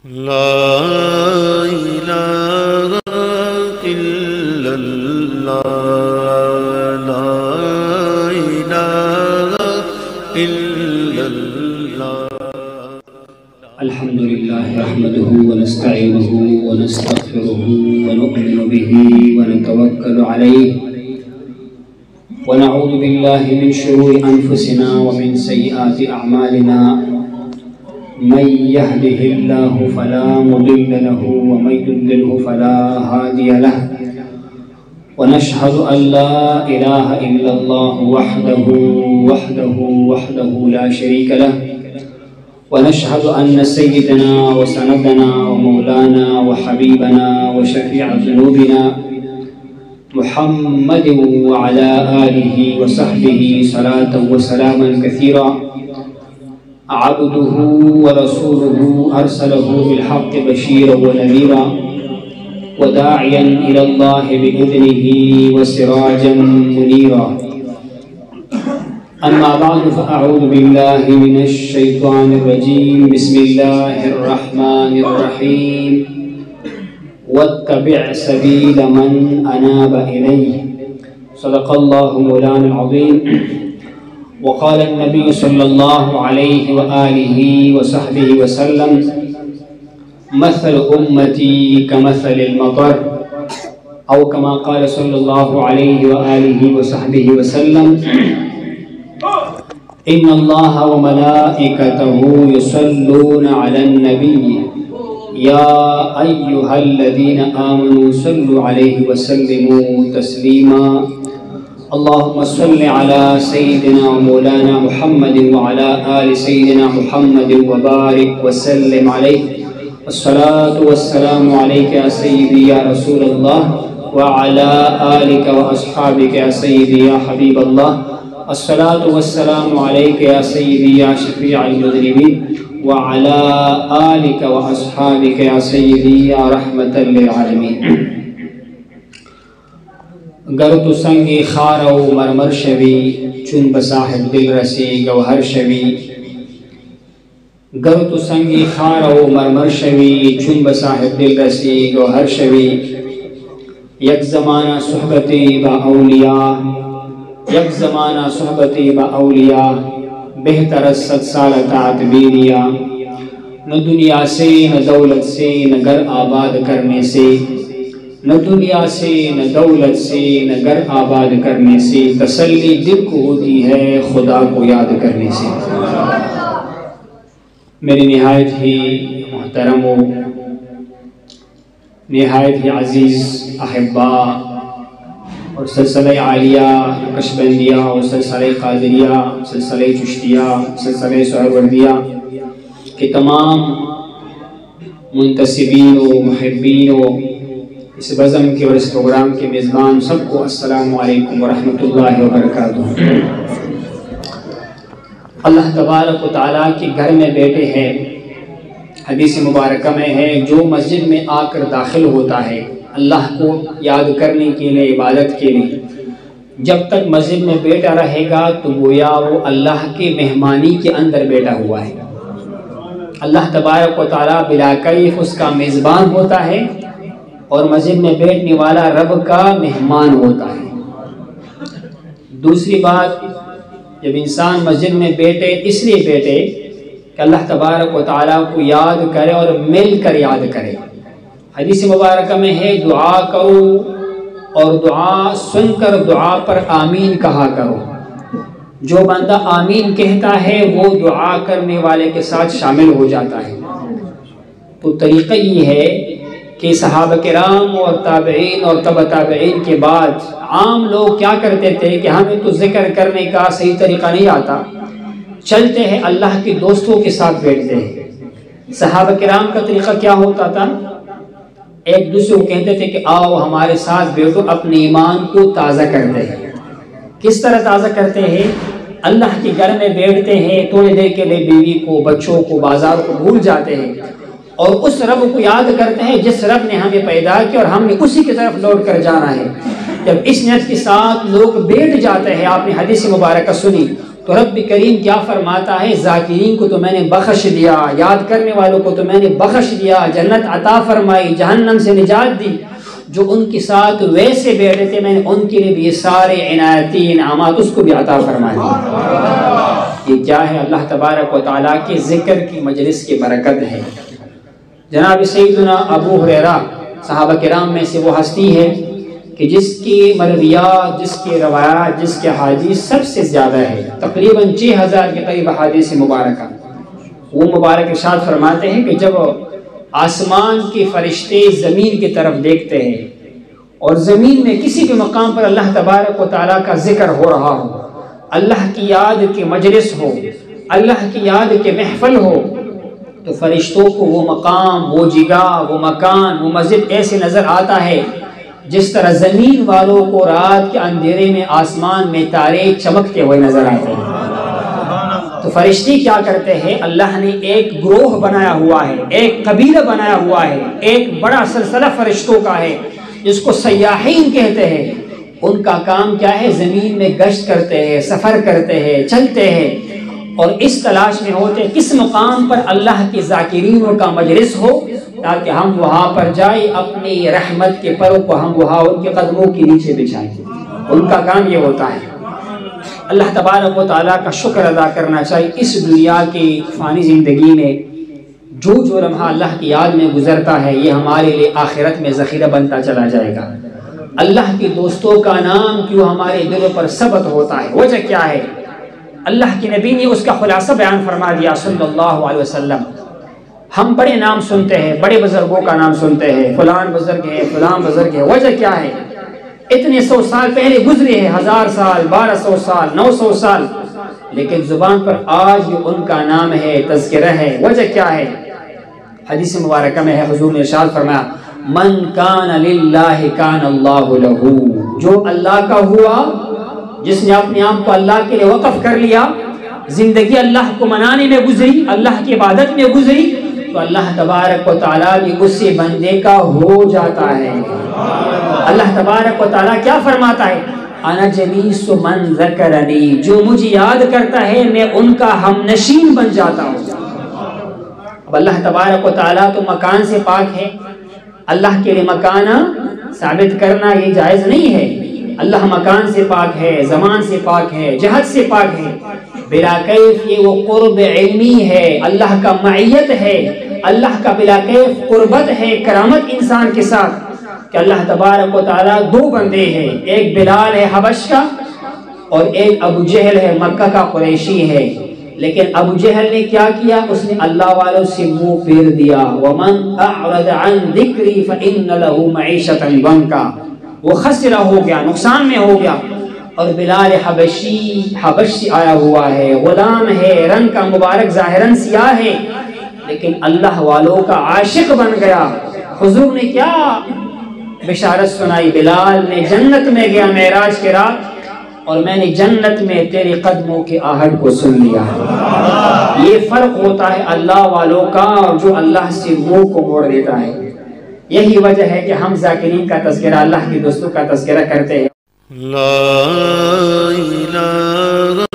لا إله إلا الله لا إله إلا الله. الحمد لله نحمده ونستعينه ونستغفره ونؤمن به ونتوكل عليه ونعوذ بالله من شرور أنفسنا ومن سيئات أعمالنا. من يهده الله فلا مضل له ومن يضلله فلا هادي له. ونشهد أن لا إله إلا الله وحده لا شريك له. ونشهد أن سيدنا وسندنا ومولانا وحبيبنا وشفيع ذنوبنا محمد وعلى آله وصحبه صلاة وسلاما كثيرا. عبده ورسوله أرسله بالحق بشيرا ونذيرا وداعيا إلى الله بإذنه وسراجا منيرا. أما بعد فأعوذ بالله من الشيطان الرجيم. بسم الله الرحمن الرحيم. واتبع سبيل من أناب إليه. صدق الله مولانا العظيم. وقال النبي صلى الله عليه وآله وصحبه وسلم مثل أمتي كمثل المطر أو كما قال صلى الله عليه وآله وصحبه وسلم إن الله وملائكته يصلون على النبي يا أيها الذين آمنوا صلوا عليه وسلموا تسليما. اللهم صل على سيدنا مولانا محمد وعلى آل سيدنا محمد وبارك وسلم عليه. الصلاة والسلام عليك يا سيدي يا رسول الله وعلى آلك وأصحابك يا سيدي يا حبيب الله. الصلاة والسلام عليك يا سيدي يا شفيع المذنبين وعلى آلك وأصحابك يا سيدي يا رحمة للعالمين. گر تو سنگی خار و مرمر شوی چون بصاحب دل رسی گوہر شوی. گر تو سنگی خار و مرمر شوی چون بصاحب دل رسی گوہر شوی. یک زمانہ صحبتی با اولیاء یک زمانہ صحبتی با اولیاء بہتر از 100 سال طاعت بیریا. نہ دنیا سے نہ دولت سے نہ گھر آباد کرنے سے نہ دنیا سے نہ دولت سے نہ گھر آباد کرنے سے تسلی دل کو ہوتی ہے خدا کو یاد کرنے سے. میری نہایت ہی محترم و نہایت ہی عزیز احبا اور سلسلہ عالیہ نقشبندیہ اور سلسلہ قادریہ سلسلہ چشتیہ سلسلہ سہروردیہ کے تمام منتسبین و محبین و اس بزم کے اور اس پروگرام کے میزبان سب کو السلام علیکم ورحمۃ اللہ وبرکاتہ. اللہ تبارک و تعالیٰ کے گھر میں بیٹھے ہیں. حدیث مبارکہ میں ہے جو مسجد میں آ کر داخل ہوتا ہے اللہ کو یاد کرنے کے لیے عبادت کے لیے جب تک مسجد میں بیٹھا رہے گا تو گویا وہ اللہ کے مہمانی کے اندر بیٹھا ہوا ہے. اللہ تبارک و تعالیٰ بلا کیف اس کا میزبان ہوتا ہے اور مسجد میں بیٹھنے والا رب کا مہمان ہوتا ہے. دوسری بات جب انسان مسجد میں بیٹھے اس لیے بیٹھے کہ اللہ تبارک و تعالیٰ کو یاد کرے اور مل کر یاد کرے. حدیث مبارکہ میں ہے دعا کرو اور دعا سن کر دعا پر آمین کہا کرو. جو بندہ آمین کہتا ہے وہ دعا کرنے والے کے ساتھ شامل ہو جاتا ہے. تو طریقہ یہ ہے کہ صحابہ کرام اور تابعین اور تبع تابعین کے بعد عام لوگ کیا کرتے تھے کہ ہمیں تو ذکر کرنے کا صحیح طریقہ نہیں آتا, چلتے ہیں اللہ کے دوستوں کے ساتھ بیٹھتے ہیں. صحابہ کرام کا طریقہ کیا ہوتا تھا؟ ایک دوسرے کو کہتے تھے کہ آؤ ہمارے ساتھ بیٹھو, اپنے ایمان کو تازہ کرتے ہیں. کس طرح تازہ کرتے ہیں؟ اللہ کے گھر میں بیٹھتے ہیں, تھوڑی دیر کے لیے بیوی کو بچوں کو بازار کو بھول جاتے ہیں اور اس رب کو یاد کرتے ہیں جس رب نے ہمیں پیدا کیا اور ہم نے اسی کی طرف لوٹ کر جانا ہے. جب اس نیت کے ساتھ لوگ بیٹھ جاتے ہیں, آپ نے حدیث مبارکہ سنی تو رب کریم کیا فرماتا ہے؟ ذاکرین کو تو میں نے بخش دیا، یاد کرنے والوں کو تو میں نے بخش دیا، جنت عطا فرمائی، جہنم سے نجات دی۔ جو ان کے ساتھ ویسے بیٹھے تھے میں نے ان کے لیے بھی یہ سارے عنایتی انعامات اس کو بھی عطا فرما دی۔ یہ کیا ہے؟ اللہ تبارک و تعالیٰ کے ذکر کی مجلس کی برکت ہے۔ جناب سیدنا ابو ہریرہ صحابہ کرام میں سے وہ ہستی ہے کہ جس کی مرویات، جس کی روایات، جس کے حدیث سب سے زیادہ ہے، تقریباً 6000 کے قریب حدیث مبارکہ۔ وہ مبارک ارشاد فرماتے ہیں کہ جب آسمان کے فرشتے زمین کی طرف دیکھتے ہیں اور زمین میں کسی بھی مقام پر اللہ تبارک و تعالیٰ کا ذکر ہو رہا ہو، اللہ کی یاد کی مجلس ہو، اللہ کی یاد کے محفل ہو، تو فرشتوں کو وہ مقام، وہ جگہ، وہ مکان، وہ مسجد ایسے نظر آتا ہے جس طرح زمین والوں کو رات کے اندھیرے میں آسمان میں تارے چمکتے ہوئے نظر آتے ہیں۔ تو فرشتے کیا کرتے ہیں؟ اللہ نے ایک گروہ بنایا ہوا ہے، ایک قبیلہ بنایا ہوا ہے، ایک بڑا سلسلہ فرشتوں کا ہے جس کو سیاحین کہتے ہیں۔ ان کا کام کیا ہے؟ زمین میں گشت کرتے ہیں، سفر کرتے ہیں، چلتے ہیں اور اس تلاش میں ہوتے ہیں کس مقام پر اللہ کے ذاکرینوں کا مجلس ہو تاکہ ہم وہاں پر جائیں، اپنی رحمت کے پروں کو ہم وہاں ان کے قدموں کے نیچے بچھائیں۔ ان کا کام یہ ہوتا ہے۔ اللہ تبارک و تعالیٰ کا شکر ادا کرنا چاہیے۔ اس دنیا کی فانی زندگی میں جو لمحہ اللہ کی یاد میں گزرتا ہے یہ ہمارے لیے آخرت میں ذخیرہ بنتا چلا جائے گا۔ اللہ کے دوستوں کا نام کیوں ہمارے دلوں پر ثبت ہوتا ہے؟ وجہ کیا ہے؟ اللہ کے نبی نے اس کا خلاصہ بیان فرما دیا صلی اللہ علیہ وسلم۔ ہم بڑے نام سنتے ہیں، بڑے بزرگوں کا نام سنتے ہیں، فلان بزرگ ہے، فلان بزرگ ہے۔ وجہ کیا ہے؟ اتنے 100 سال پہلے گزرے ہیں، 1000 سال، 1200 سال، 900 سال، لیکن زبان پر آج بھی ان کا نام ہے، تذکرہ ہے۔ وجہ کیا ہے؟ حدیث مبارکہ میں ہے، حضور نے ارشاد فرمایا من کان للہ کان اللہ لہ، جو اللہ کا ہوا، جس نے اپنے آپ کو اللہ کے لیے وقف کر لیا، زندگی اللہ کو منانے میں گزری، اللہ کی عبادت میں گزری، تو اللہ تبارک و تعالیٰ بھی اسی بندے کا ہو جاتا ہے۔ اللہ تبارک و تعالیٰ کیا فرماتا ہے؟ انا جلیس من ذکرنی، جو مجھے یاد کرتا ہے میں ان کا ہم نشین بن جاتا ہوں۔ اب اللہ تبارک و تعالیٰ تو مکان سے پاک ہے، اللہ کے لیے مکان ثابت کرنا یہ جائز نہیں ہے۔ اللہ مکان سے پاک ہے، زمان سے پاک ہے، جہت سے پاک ہے، بلا کیف یہ وہ قرب علمی ہے، اللہ کا معیت ہے، اللہ کا بلا کیف قربت ہے، کرامت انسان کے ساتھ کہ اللہ تبارک و تعالیٰ 2 بندے ہیں، ایک بلال ہے حبش کا اور ایک ابو جہل ہے مکہ کا قریشی ہے۔ لیکن ابو جہل نے کیا کیا؟ اس نے اللہ والوں سے منہ پھیر دیا، وَمَنْ أَعْرَضَ عَنْ ذِكْرِي فَإِنَّ لَهُ مَعِيشَةً ضَنْكًا، وہ خسرہ ہو گیا، نقصان میں ہو گیا۔ اور بلال حبش سے آیا ہوا ہے، غلام ہے، رنگ کا مبارک ظاہراً سیاہ ہے، لیکن اللہ والوں کا عاشق بن گیا۔ حضور نے کیا بشارت سنائی؟ بلال نے جنت میں گیا معراج کے رات اور میں نے جنت میں تیرے قدموں کے آہٹ کو سن لیا۔ یہ فرق ہوتا ہے اللہ والوں کا اور جو اللہ سے منہ کو موڑ دیتا ہے۔ یہی وجہ ہے کہ ہم ذاکرین کا تذکرہ، اللہ کے دوستوں کا تذکرہ کرتے ہیں۔ لا الہ